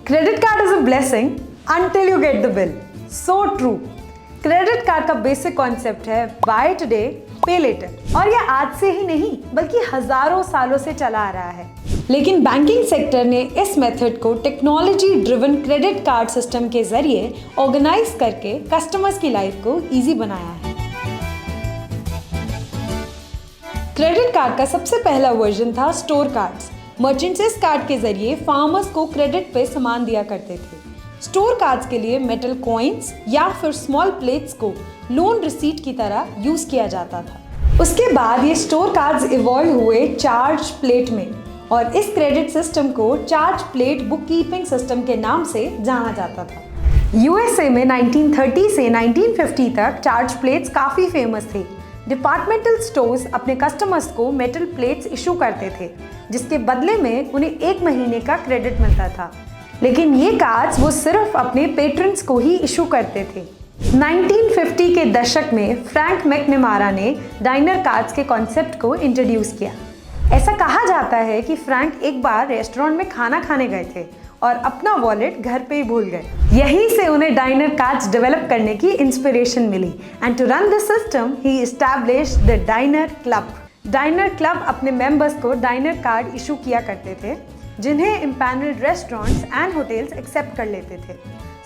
Credit card is a blessing until you get the bill. So true. Credit card का basic concept है by today पे letter और यह आज से ही नहीं बल्कि हजारों सालों से चला आ रहा है। लेकिन बैंकिंग सेक्टर ने इस मेथड को technology driven credit card system के जरिए ऑर्गेनाइज करके कस्टमर्स की लाइफ को इजी बनाया है। क्रेडिट कार्ड का सबसे पहला वर्जन था स्टोर कार्ड्स। मर्चेंट्स इस कार्ड के जरिए फार्मर्स को क्रेडिट पे सामान दिया करते थे। स्टोर कार्ड्स के लिए मेटल कॉइन्स या फिर स्मॉल प्लेट्स को लोन रिसीट की तरह यूज किया जाता था। उसके बाद ये स्टोर कार्ड्स इवॉल्व हुए चार्ज प्लेट में और इस क्रेडिट सिस्टम को charge plate book keeping system के नाम से जाना जाता था। यूएसए में 1930 से 1950 तक चार्ज प्लेट्स काफी फेमस थे। डिपार्टमेंटल स्टोर्स अपने कस्टमर्स को मेटल प्लेट्स इशू करते थे जिसके बदले में उन्हें 1 महीने का क्रेडिट मिलता था, लेकिन ये कार्ड्स वो सिर्फ अपने पेट्रन्स को ही इशू करते थे। 1950 के दशक में फ्रैंक मैकनमारा ने डाइनर कार्ड्स के कॉन्सेप्ट को इंट्रोड्यूस किया। ऐसा कहा जाता है कि फ्रैंक एक बार रेस्टोरेंट में खाना खाने गए थे और अपना वॉलेट घर पे ही भूल गए। यहीं से उन्हें डाइनर कार्ड्स डेवलप करने की इंस्पिरेशन मिली and to run the system he established the diner club. Diner club अपने मेंबर्स को डाइनर कार्ड इशू किया करते थे जिन्हें empanelled restaurants and hotels accept कर लेते थे।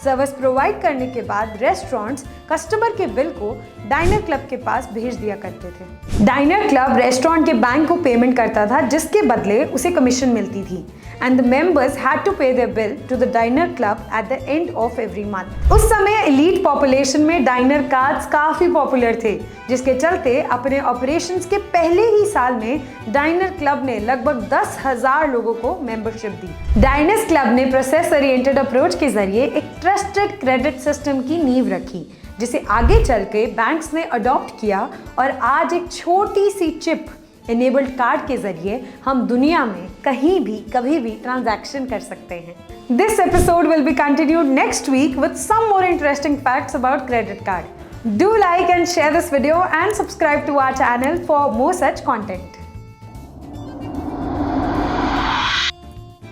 सर्विस प्रोवाइड करने के बाद रेस्टोरेंट्स कस्टमर के बिल को डाइनर क्लब के पास भेज दिया करते थे। डाइनर क्लब रेस्टोरेंट के बैंक को पेमेंट करता था जिसके बदले उसे कमीशन मिलती थी and the members had to pay their bill to the diner club at the end of every month. उस समय elite population में डाइनर कार्ड्स काफी पॉपुलर थे जिसके चलते अपने ऑपरेशंस के पहले ही साल में डाइनर क्लब ने लगभग 10,000 लोगों को मेंबरशिप दी। डाइनर्स क्लब ने प्रोसेस ओरिएंटेड अप्रोच के जरिए एक ट्रस्टेड क्रेडिट सिस्टम की नींव रखी जिसे आगे चल के बैंक्स ने अडॉप्ट किया और आज एक छोटी सी चिप इनेबल्ड कार्ड के जरिए हम दुनिया में कहीं भी कभी भी ट्रांजैक्शन कर सकते हैं। This episode will be continued next week with some more interesting facts about credit card. Do like and share this video and subscribe to our channel for more such content.